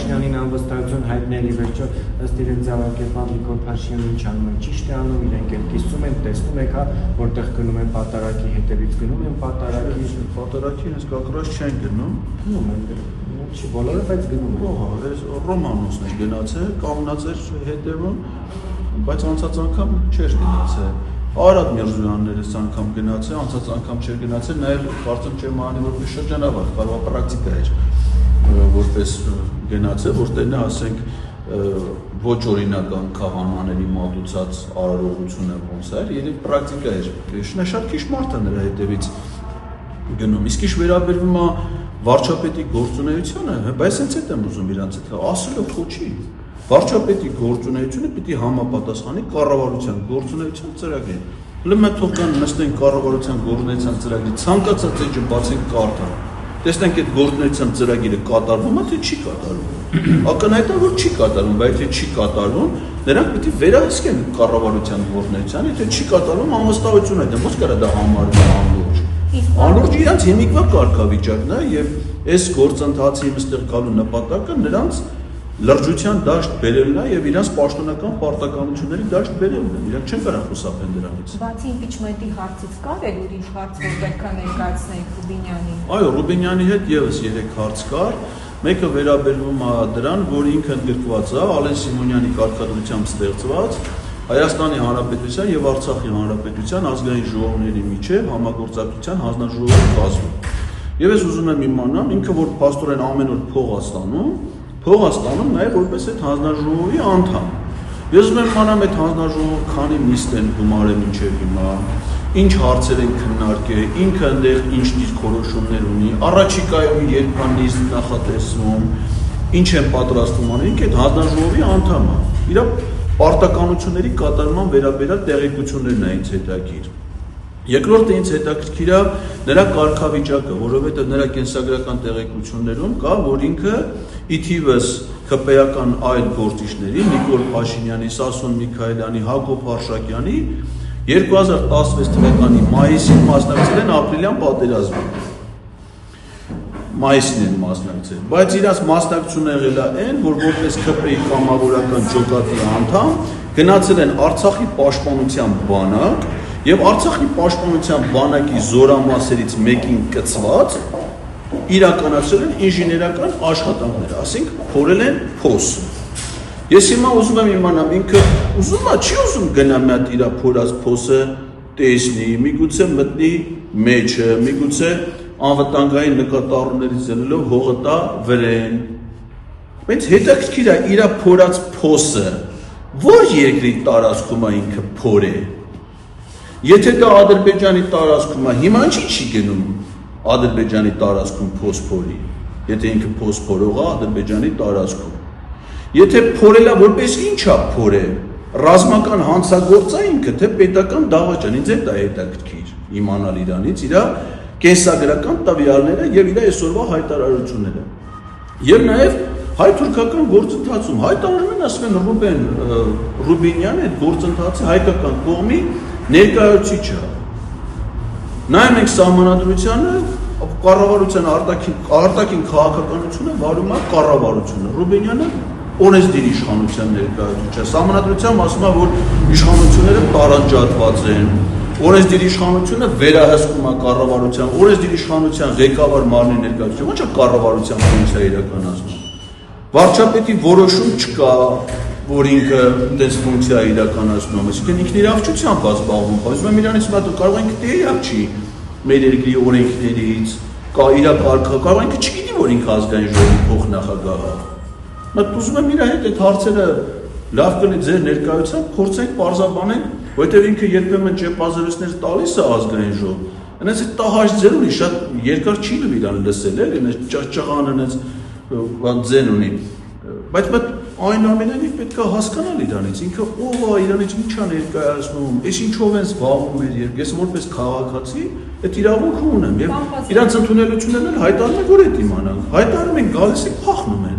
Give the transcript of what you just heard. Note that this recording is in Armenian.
Փաշինյանին անվստահություն հայտնել ի վերջո ըստ իրեն ձևակերպած Նիկոլ Փաշինյանն ինչ անում են, ճիշտ է անում, իրենք էլ կիսում են, տեսնում եք, հա, որտեղ գնում են պատարագի հետևից գնում են պատարագի, հենց կակրած չեն գնում։ Գնում են, չի բոլորը, բայց գնում են։ Հա, այս Ռոմանոսն է գնացել, կանգնած էր հետևում, բայց անցած անգամ չէր գնացել։ Արադ Միրզոյանն այս անգամ գնացել, անցած անգամ չէր գնացել, նաև կարծեմ չեմ անի որպես շրջանավարտ, կարող է պրակտիկա էր որպես գնացել, որտեղ նա ասենք ոչ օրինական քաղամաների մատուցած արարողությունը ոնց էր, երբ պրակտիկա էր։ Շատ քիչ մարդ է նրա հետևից գնում։ Իսկ ինչ վերաբերվում է վարչապետի գործունեությանը, բայց հենց այդ եմ ուզում իրանց հետ ասելով խոչի։ Վարչապետի գործունեությունը պիտի համապատասխանի կառավարության գործունեության ծրագրին։ Ուրեմն թող կան նստեն կառավարության գործունեության ծրագրի ցանկացած էջը բացեն կարդան։ Տեսնենք այդ գործունեության ծրագիրը կատարվում է թե չի կատարվում։ Ակնհայտ է որ չի կատարվում, բայց եթե չի կատարվում, նրանք պիտի վերահսկեն կառավարության գործունեության, եթե չի կատարվում անվստահություն է, ոնց կարա դա համարվի անլուրջ։ Անլուրջ իրանց հիմիկվա կարգավիճակն է եւ այս գործընթացի այստեղ գալու նպատակը նրանց լրջության դաշտ բերելն է եւ իրանց պաշտոնական պարտականությունների դաշտ բերելն է։ Իրանք չեն կարող խուսափեն դրանից։ Բացի իմպիչմենտի հարցից կար էլ ուրիշ հարց, որ պետք է ներկայացնեիք Ռուբինյանին։ Այո, Ռուբինյանի հետ եւս 3 հարց կար։ Մեկը վերաբերվում է դրան, որ ինքը ընդգրկված է Ալեն Սիմոնյանի կարգադրությամբ ստեղծված Հայաստանի Հանրապետության եւ Արցախի Հանրապետության ազգային ժողովների միջև համագործակցության հանձնաժողովի կազմում։ Եվ ես ուզում եմ իմանամ, ինքը որ փաստորեն ամեն օր փող ստանում նաև որպես այդ հանձնաժողովի անդամ։ Ես ուզում եմ իմանամ այդ հանձնաժողովը քանի նիստ են գումարել մինչև հիմա, ինչ հարցեր են քննարկել, ինքը այնտեղ ինչ դիրքորոշումներ ունի, առաջիկայում երբ է նիստ նախատեսվում, ինչ են պատրաստում անել, ինքը այդ հանձնաժողովի անդամ է։ Իր պարտականությունների կատարման վերաբերյալ տեղեկություններն են ինձ հետաքրքիր։ Երկրորդը ինձ հետաքրքիր է նրա կարգավիճակը, որովհետև նրա կենսագրական տեղեկություններում կա, որ ինքը իթիվս ԿՊ-ական այլ գործիչների Նիկոլ Փաշինյանի, Սասուն Միքայելյանի, Հակոբ Արշակյանի 2016 թվականի մայիսին մասնակցել են ապրիլյան պատերազմին։ Մայիսին են մասնակցել, բայց իրաց մասնակցությունը եղել է այն, որ որպես ԿՊ-ի կամավորական ջոկատի անդամ գնացել են Արցախի պաշտպանության բանակ եւ Արցախի պաշտպանության բանակի զորամասերից մեկին կցված իրականացրել են ինժեներական աշխատանքներ, ասենք փորել են փոս։ Ես հիմա ուզում եմ իմանամ ինքը ուզում է, չի ուզում գնա մի հատ իր փորած փոսը տեսնի, միգուցե մտնի մեջը, միգուցե անվտանգային նկատառումներից ելնելով հողը տա վրեն։ Բայց հետաքրքիր է իր փորած փոսը որ երկրի տարածքում է ինքը փոր է։ Եթե դա Ադրբեջանի տարածքում է, հիմա չի գնում Ադրբեջանի տարածքում փոս փորի։ Եթե ինքը փոս փորող է Ադրբեջանի տարածքում։ Եթե փորելա որպես ինչ է փորե, ռազմական հանցագործ է ինքը, թե պետական դավաճան, ինձ է դա հետաքրքիր իմանալ իրանից իր կենսագրական տվյալները եւ իր այսօրվա հայտարարությունները։ Եվ նաեւ հայ-թուրքական գործընթացում հայտարարում են ասում են Ռուբինյանը այդ գործընթացի հայկական կողմի ներկայացուցիչը։ Նայում ենք սահմանադրությանը, կառավարության արտաքին քաղաքականությունը վարում է կառավարությունը։ Ռուբինյանը օրենսդիր իշխանության ներկայացուցիչ է։ Սահմանադրությամբ ասում է, որ իշխանությունները տարանջատված են։ Օրենսդիր իշխանությունը վերահսկում է կառավարության, օրենսդիր իշխանության ղեկավար մարմնի ներկայացուցիչը, ոչ է կառավարության ֆունկցիա իրականացնում։ Վարչապետի որոշում չկա, որ ինքը այդպես ֆունկցիա իրականացնում, այսինքն ինքն իր ավճությամբ զբաղվում, ասում եմ իրանից մատը կարող ենք տեղյակ չի մեր երկրի օրենքներից, կա իր կարգը, կարող ենք չգիտի, որ ինքը ազգային ժողովի փոխնախագահ է։ Մատ ուզում եմ իր հետ այդ հարցերը լավ կլինի ձեր ներկայությամբ փորձենք պարզաբանենք, որովհետև ինքը երբեմն ճեպազրույցներ տալիս է ազգային ժողով։ Այնպես այդ տահաճ ձեր ունի, շատ երկար չի լավ իրան լսել, էլի, այնպես ճղճղան այնպես ձեն ունի։ Բայց այնուամենայնիվ պետք է հասկանալ իրանից, ինքը ով է, իրանից ինչ է ներկայացնում, այս ինչով են զբաղվում էր, եւ ես որպես քաղաքացի այդ իրավունքը ունեմ եւ իրանց ընդունելություններն էլ հայտարարում են, որ այդ իմանանք, հայտարարում են գալիս են փախնում են։